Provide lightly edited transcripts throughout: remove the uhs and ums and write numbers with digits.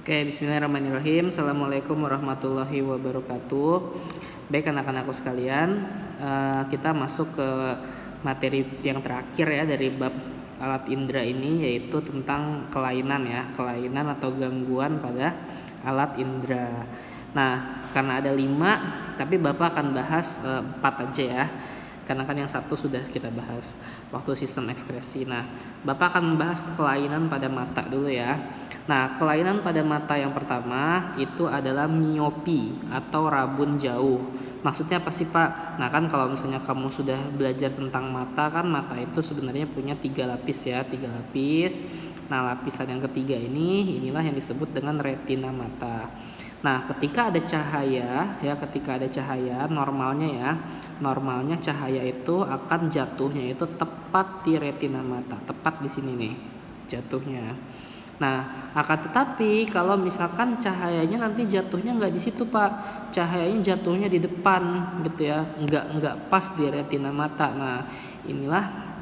Oke, bismillahirrahmanirrahim. Assalamualaikum warahmatullahi wabarakatuh. Baik anak-anakku sekalian, kita masuk ke materi yang terakhir ya dari bab alat indera ini, yaitu tentang kelainan ya, kelainan atau gangguan pada alat indera. Nah, karena ada 5, tapi Bapak akan bahas 4 aja ya. Karena kan yang satu sudah kita bahas waktu sistem ekspresi. Nah, Bapak akan membahas kelainan pada mata dulu ya. Nah, kelainan pada mata yang pertama itu adalah miopi atau rabun jauh. Maksudnya apa sih Pak? Nah kan kalau misalnya kamu sudah belajar tentang mata, kan mata itu sebenarnya punya 3 lapis ya, 3 lapis. Nah, lapisan yang ketiga inilah yang disebut dengan retina mata. Nah, ketika ada cahaya normalnya cahaya itu akan jatuhnya itu tepat di retina mata, tepat di sini nih jatuhnya. Nah, akan tetapi kalau misalkan cahayanya nanti jatuhnya nggak di situ Pak, cahayanya jatuhnya di depan gitu ya, nggak pas di retina mata. Nah, inilah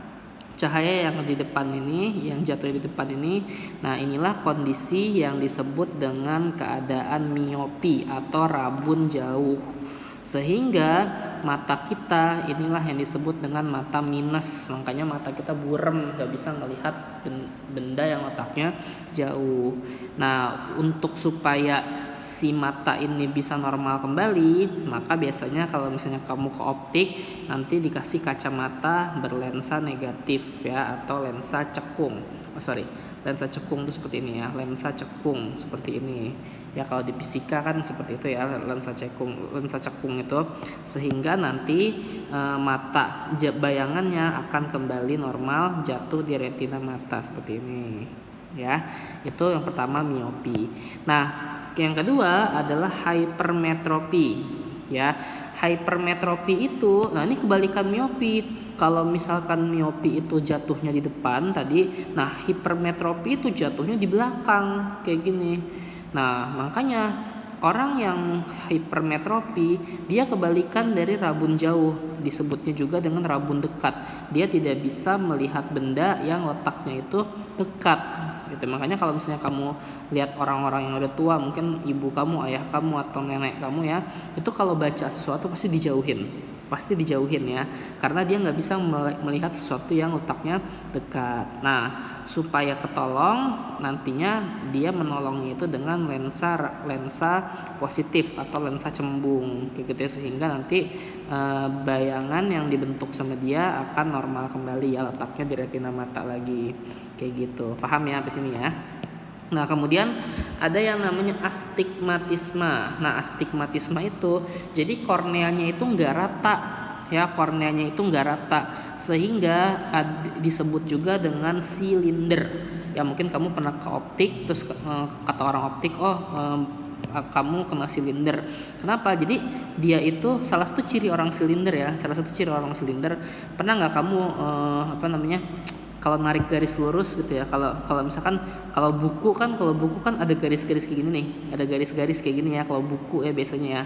cahaya yang di depan ini, yang jatuh di depan ini. Nah, inilah kondisi yang disebut dengan keadaan miopi atau rabun jauh. Sehingga mata kita inilah yang disebut dengan mata minus. Makanya mata kita burem, gak bisa melihat benda yang letaknya jauh. Nah, untuk supaya si mata ini bisa normal kembali, maka biasanya kalau misalnya kamu ke optik, nanti dikasih kacamata berlensa negatif ya, atau lensa cekung. Lensa cekung itu seperti ini ya, lensa cekung seperti ini. Ya kalau di fisika kan seperti itu ya, lensa cekung itu, sehingga nanti mata bayangannya akan kembali normal, jatuh di retina mata seperti ini. Ya, itu yang pertama miopi. Nah, yang kedua adalah hypermetropi. Ya, hypermetropi itu, nah ini kebalikan miopi. Kalau misalkan miopi itu jatuhnya di depan tadi, nah hipermetropi itu jatuhnya di belakang kayak gini. Nah, makanya orang yang hipermetropi dia kebalikan dari rabun jauh, disebutnya juga dengan rabun dekat. Dia tidak bisa melihat benda yang letaknya itu dekat gitu. Makanya kalau misalnya kamu lihat orang-orang yang udah tua, mungkin ibu kamu, ayah kamu atau nenek kamu ya, itu kalau baca sesuatu pasti dijauhin ya, karena dia nggak bisa melihat sesuatu yang letaknya dekat. Nah, supaya ketolong, nantinya dia menolongnya itu dengan lensa positif atau lensa cembung kayak gitu ya, sehingga nanti bayangan yang dibentuk sama dia akan normal kembali ya, letaknya di retina mata lagi kayak gitu. Paham ya sampai sini ya? Nah, kemudian ada yang namanya astigmatisme. Nah, astigmatisme itu jadi korneanya itu nggak rata ya, korneanya itu nggak rata, sehingga disebut juga dengan silinder. Ya mungkin kamu pernah ke optik, terus kata orang optik, kamu kena silinder. Kenapa? Jadi dia itu salah satu ciri orang silinder ya. Pernah nggak kamu kalau narik garis lurus gitu ya, kalau misalkan kalau buku kan ada garis-garis kayak gini nih, ada garis-garis kayak gini ya kalau buku ya biasanya ya.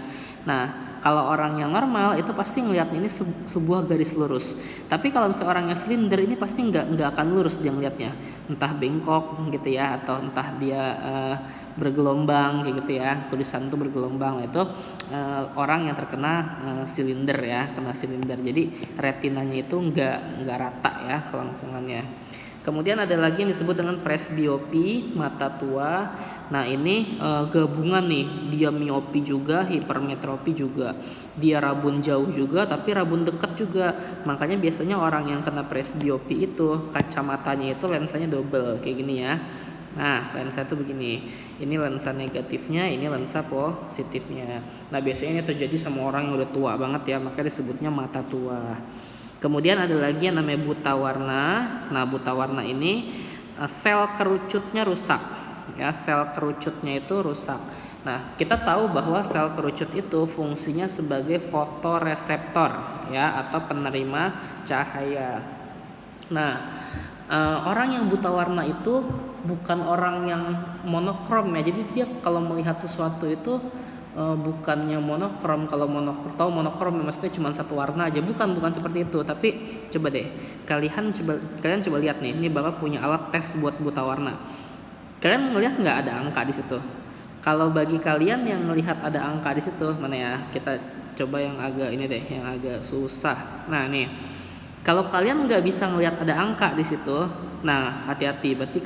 Nah, kalau orang yang normal itu pasti ngelihatnya ini sebuah garis lurus. Tapi kalau misalnya orang yang silinder ini pasti nggak akan lurus dia ngelihatnya, entah bengkok gitu ya, atau entah dia bergelombang kayak gitu ya, tulisan itu bergelombang. Itu orang yang terkena silinder ya, kena silinder. Jadi retinanya itu nggak rata ya kelengkungannya. Kemudian ada lagi yang disebut dengan presbiopi, mata tua. Nah, ini gabungan nih, dia miopi juga, hipermetropi juga. Dia rabun jauh juga, tapi rabun dekat juga. Makanya biasanya orang yang kena presbiopi itu kacamatanya itu lensanya double kayak gini ya. Nah, lensa itu begini. Ini lensa negatifnya, ini lensa positifnya. Nah, biasanya ini terjadi sama orang yang udah tua banget ya, makanya disebutnya mata tua. Kemudian ada lagi yang namanya buta warna. Nah, buta warna ini sel kerucutnya rusak. Ya, sel kerucutnya itu rusak. Nah, kita tahu bahwa sel kerucut itu fungsinya sebagai fotoreseptor ya, atau penerima cahaya. Nah, orang yang buta warna itu bukan orang yang monokrom ya. Jadi dia kalau melihat sesuatu itu bukannya monokrom. Kalau monokrom maksudnya cuma satu warna aja, bukan seperti itu. Tapi coba deh kalian coba lihat nih, ini Bapak punya alat tes buat buta warna. Kalian ngelihat nggak ada angka di situ? Kalau bagi kalian yang melihat ada angka di situ, mana ya? Kita coba yang agak ini deh, yang agak susah. Nah nih, kalau kalian nggak bisa ngelihat ada angka di situ, nah hati-hati, berarti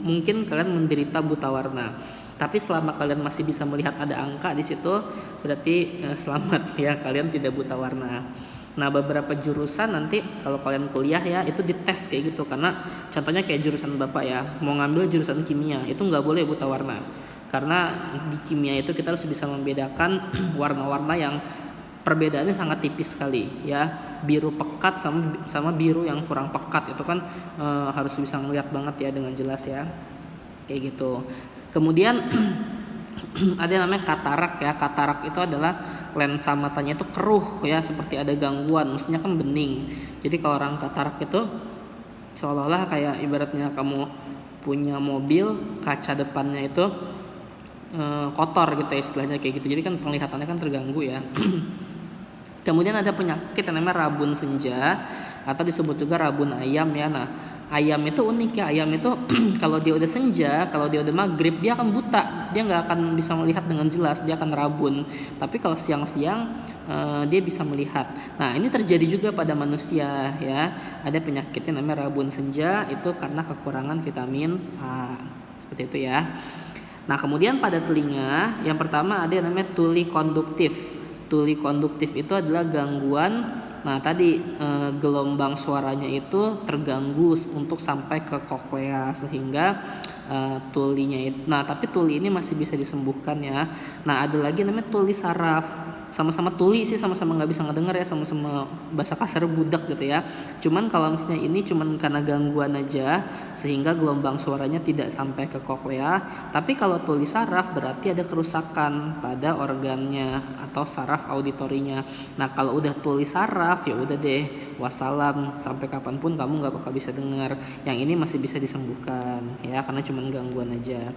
mungkin kalian menderita buta warna. Tapi selama kalian masih bisa melihat ada angka di situ, berarti selamat ya, kalian tidak buta warna. Nah beberapa jurusan nanti kalau kalian kuliah ya itu dites kayak gitu, karena contohnya kayak jurusan bapak ya, mau ngambil jurusan kimia itu nggak boleh buta warna, karena di kimia itu kita harus bisa membedakan warna-warna yang perbedaannya sangat tipis sekali ya, biru pekat sama biru yang kurang pekat itu kan harus bisa melihat banget ya dengan jelas ya, kayak gitu. Kemudian ada yang namanya katarak ya. Katarak itu adalah lensa matanya itu keruh ya, seperti ada gangguan, mestinya kan bening. Jadi kalau orang katarak itu seolah-olah kayak ibaratnya kamu punya mobil, kaca depannya itu kotor gitu ya, istilahnya kayak gitu. Jadi kan penglihatannya kan terganggu ya. Kemudian ada penyakit yang namanya rabun senja atau disebut juga rabun ayam ya. Nah, ayam itu unik ya. Ayam itu kalau dia udah senja, kalau dia udah maghrib, dia akan buta. Dia nggak akan bisa melihat dengan jelas, dia akan rabun. Tapi kalau siang-siang dia bisa melihat. Nah, ini terjadi juga pada manusia ya. Ada penyakitnya namanya rabun senja, itu karena kekurangan vitamin A. Seperti itu ya. Nah, kemudian pada telinga, yang pertama ada yang namanya tuli konduktif. Tuli konduktif itu adalah gangguan. Nah tadi gelombang suaranya itu terganggu untuk sampai ke koklea, sehingga tulinya itu. Nah tapi tuli ini masih bisa disembuhkan ya. Nah ada lagi namanya tuli saraf. Sama-sama tuli sih, sama-sama nggak bisa ngedenger ya, sama-sama bahasa kasar budak gitu ya. Cuman kalau misalnya ini cuman karena gangguan aja, sehingga gelombang suaranya tidak sampai ke koklea. Tapi kalau tuli saraf berarti ada kerusakan pada organnya atau saraf auditorinya. Nah kalau udah tuli saraf ya udah deh, wassalam, sampai kapanpun kamu nggak bakal bisa dengar. Yang ini masih bisa disembuhkan ya, karena cuman gangguan aja.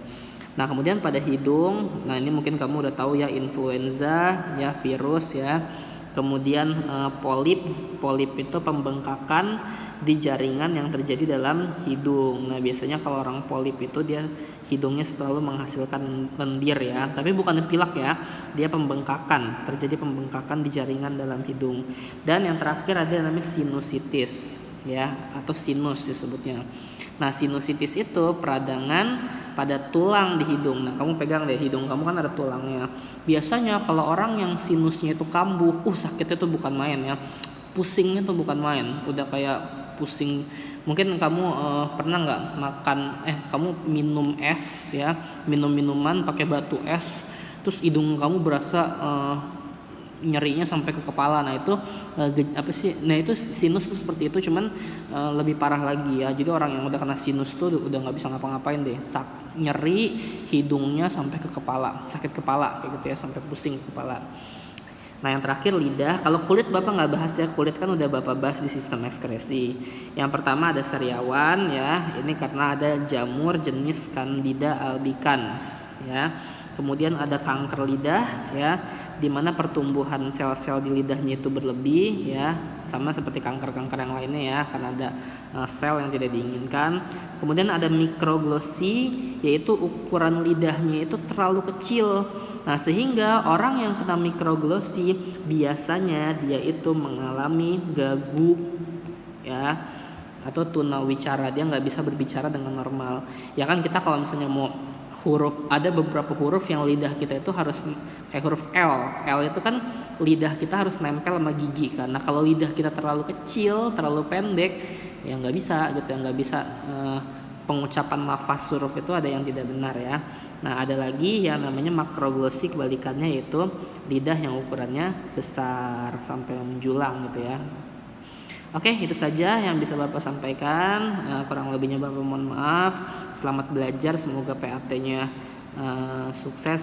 Nah kemudian pada hidung, nah ini mungkin kamu udah tahu ya, influenza ya, virus ya. Kemudian polip itu pembengkakan di jaringan yang terjadi dalam hidung. Nah biasanya kalau orang polip itu dia hidungnya selalu menghasilkan lendir ya, tapi bukan pilek ya, dia pembengkakan, terjadi pembengkakan di jaringan dalam hidung. Dan yang terakhir ada yang namanya sinusitis ya, atau sinus disebutnya. Nah sinusitis itu peradangan pada tulang di hidung. Nah kamu pegang deh, hidung kamu kan ada tulangnya. Biasanya kalau orang yang sinusnya itu kambuh, sakitnya tuh bukan main ya, pusingnya tuh bukan main, udah kayak pusing. Mungkin kamu pernah nggak makan, kamu minum es ya, minum minuman pakai batu es, terus hidung kamu berasa nyerinya sampai ke kepala. Nah itu Nah itu sinus tuh seperti itu, cuman lebih parah lagi ya. Jadi orang yang udah kena sinus tuh udah nggak bisa ngapa-ngapain deh, nyeri hidungnya sampai ke kepala, sakit kepala kayak gitu ya, sampai pusing kepala. Nah yang terakhir lidah. Kalau kulit bapak nggak bahas ya, kulit kan udah bapak bahas di sistem ekskresi. Yang pertama ada sariawan ya, ini karena ada jamur jenis Candida albicans ya. Kemudian ada kanker lidah ya, di mana pertumbuhan sel-sel di lidahnya itu berlebih ya, sama seperti kanker-kanker yang lainnya ya, karena ada sel yang tidak diinginkan. Kemudian ada mikroglosi, yaitu ukuran lidahnya itu terlalu kecil. Nah sehingga orang yang kena mikroglosi biasanya dia itu mengalami gagu ya, atau tunawicara, dia nggak bisa berbicara dengan normal. Ya kan kita kalau misalnya mau huruf, ada beberapa huruf yang lidah kita itu harus kayak huruf L itu kan lidah kita harus nempel sama gigi kan. Nah kalau lidah kita terlalu kecil, terlalu pendek, ya nggak bisa gitu ya, nggak bisa pengucapan lafaz huruf itu ada yang tidak benar ya. Nah ada lagi yang namanya makroglosi, kebalikannya, yaitu lidah yang ukurannya besar sampai menjulang gitu ya. Oke, itu saja yang bisa Bapak sampaikan. Kurang lebihnya Bapak mohon maaf. Selamat belajar, semoga PAT-nya sukses.